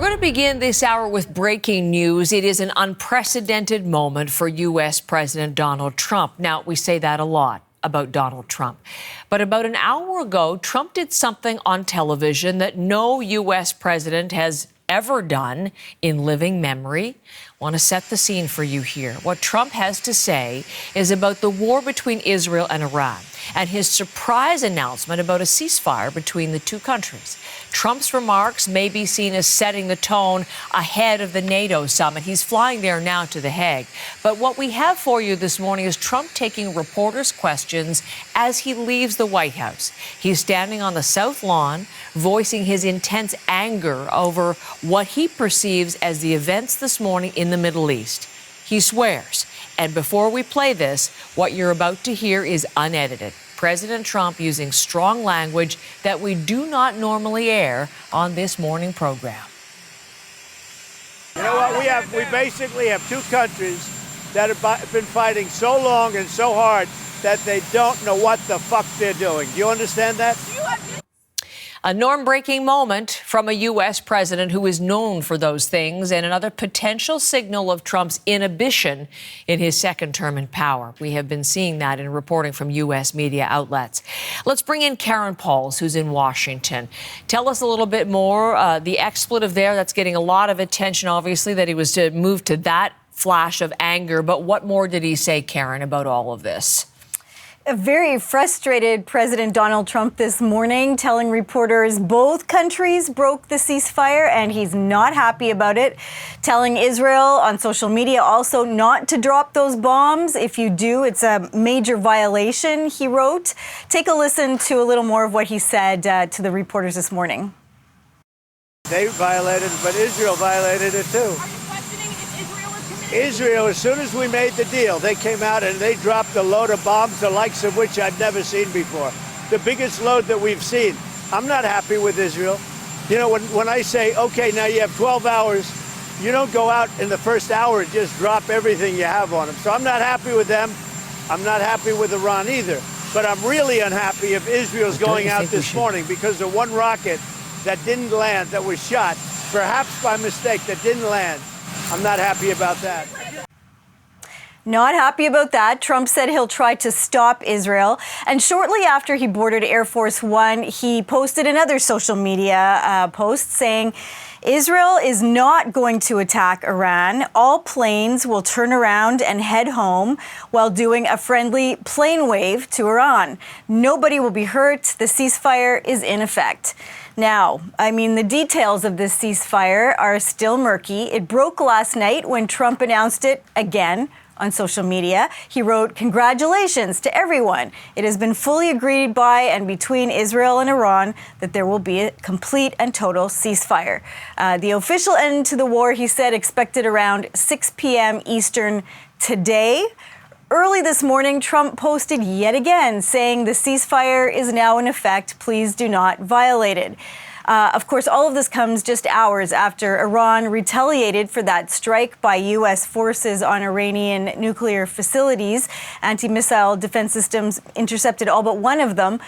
We're going to begin this hour with breaking news. It is an unprecedented moment for U.S. President Donald Trump. Now, we say that a lot about Donald Trump. But about an hour ago, Trump did something on television that no U.S. president has ever done in living memory. I want to set the scene for you here. What Trump has to say is about the war between Israel and Iran and his surprise announcement about a ceasefire between the two countries. Trump's remarks may be seen as setting the tone ahead of the NATO summit. He's flying there now to The Hague. But what we have for you this morning is Trump taking reporters' questions as he leaves the White House. He's standing on the South Lawn, voicing his intense anger over what he perceives as the events this morning in the Middle East. He swears. And before we play this, what you're about to hear is unedited. President Trump using strong language that we do not normally air on this morning program. You know what? We basically have two countries that have been fighting so long and so hard that they don't know what the fuck they're doing. Do you understand that? A norm-breaking moment from a U.S. president who is known for those things, and another potential signal of Trump's inhibition in his second term in power. We have been seeing that in reporting from U.S. media outlets. Let's bring in Karen Pauls, who's in Washington. Tell us a little bit more. The expletive there, that's getting a lot of attention, obviously, that he was to move to that flash of anger. But what more did he say, Karen, about all of this? A very frustrated President Donald Trump this morning, telling reporters both countries broke the ceasefire and he's not happy about it. Telling Israel on social media also not to drop those bombs. If you do, it's a major violation, he wrote. Take a listen to a little more of what he said to the reporters this morning. They violated it, but Israel violated it too. Israel, as soon as we made the deal, they came out and they dropped a load of bombs, the likes of which I've never seen before. The biggest load that we've seen. I'm not happy with Israel. You know, when I say, okay, now you have 12 hours, you don't go out in the first hour and just drop everything you have on them. So I'm not happy with them. I'm not happy with Iran either. But I'm really unhappy if Israel's going out this morning because of one rocket that didn't land, that was shot, perhaps by mistake, that didn't land. I'm not happy about that. Not happy about that. Trump said he'll try to stop Israel. And shortly after he boarded Air Force One, he posted another social media post saying, Israel is not going to attack Iran. All planes will turn around and head home while doing a friendly plane wave to Iran. Nobody will be hurt. The ceasefire is in effect. Now, the details of this ceasefire are still murky. It broke last night when Trump announced it again on social media. He wrote, "Congratulations to everyone. It has been fully agreed by and between Israel and Iran that there will be a complete and total ceasefire." The official end to the war, he said, expected around 6 p.m. Eastern today. Early this morning, Trump posted yet again saying the ceasefire is now in effect. Please do not violate it. Of course, all of this comes just hours after Iran retaliated for that strike by U.S. forces on Iranian nuclear facilities. Anti-missile defense systems intercepted all but one of them.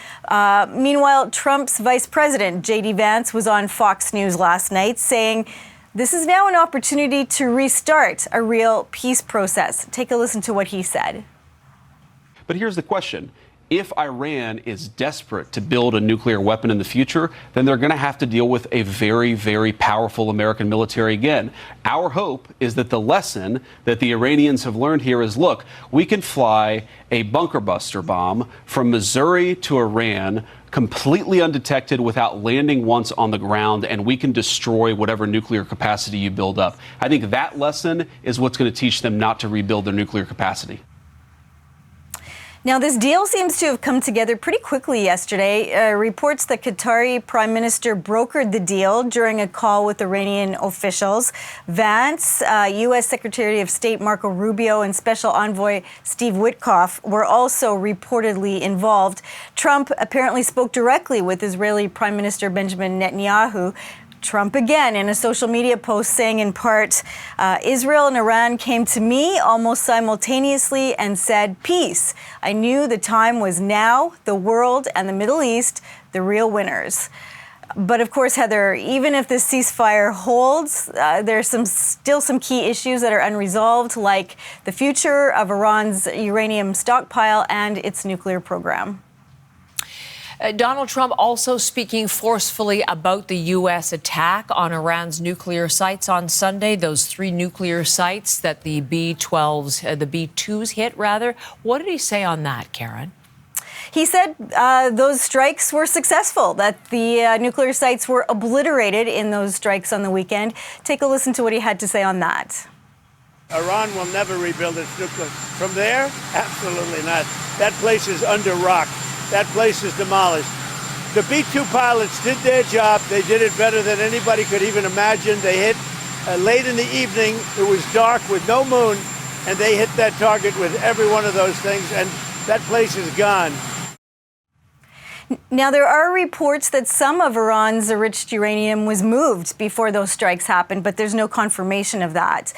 Meanwhile, Trump's vice president, J.D. Vance, was on Fox News last night saying this is now an opportunity to restart a real peace process. Take a listen to what he said. But here's the question. If Iran is desperate to build a nuclear weapon in the future, then they're going to have to deal with a very, very powerful American military again. Our hope is that the lesson that the Iranians have learned here is, look, we can fly a bunker buster bomb from Missouri to Iran completely undetected without landing once on the ground, and we can destroy whatever nuclear capacity you build up. I think that lesson is what's going to teach them not to rebuild their nuclear capacity. Now, this deal seems to have come together pretty quickly yesterday. Reports that Qatari Prime Minister brokered the deal during a call with Iranian officials. Vance, U.S. Secretary of State Marco Rubio, and Special Envoy Steve Witkoff were also reportedly involved. Trump apparently spoke directly with Israeli Prime Minister Benjamin Netanyahu. Trump again in a social media post saying in part, Israel and Iran came to me almost simultaneously and said, peace. I knew the time was now, the world and the Middle East, the real winners. But of course, Heather, even if this ceasefire holds, there's still some key issues that are unresolved, like the future of Iran's uranium stockpile and its nuclear program. Donald Trump also speaking forcefully about the U.S. attack on Iran's nuclear sites on Sunday, those 3 nuclear sites that the B-2s hit, rather. What did he say on that, Karen? He said those strikes were successful, that the nuclear sites were obliterated in those strikes on the weekend. Take a listen to what he had to say on that. Iran will never rebuild its nuclear. From there? Absolutely not. That place is under rock. That place is demolished. The B-2 pilots did their job. They did it better than anybody could even imagine. They hit late in the evening. It was dark with no moon, and they hit that target with every one of those things, and that place is gone. Now, there are reports that some of Iran's enriched uranium was moved before those strikes happened, but there's no confirmation of that.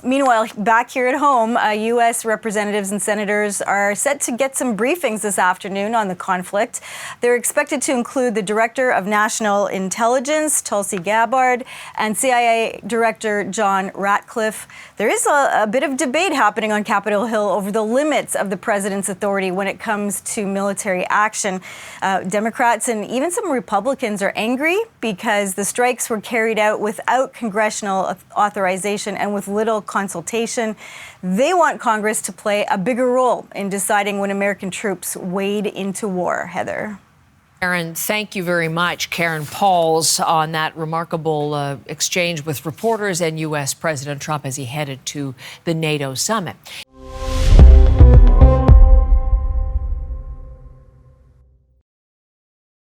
Meanwhile, back here at home, U.S. representatives and senators are set to get some briefings this afternoon on the conflict. They're expected to include the Director of National Intelligence, Tulsi Gabbard, and CIA Director John Ratcliffe. There is a bit of debate happening on Capitol Hill over the limits of the president's authority when it comes to military action. Democrats and even some Republicans are angry because the strikes were carried out without congressional authorization and with little consultation. They want Congress to play a bigger role in deciding when American troops wade into war. Heather. Karen, thank you very much. Karen Pauls on that remarkable exchange with reporters and U.S. President Trump as he headed to the NATO summit.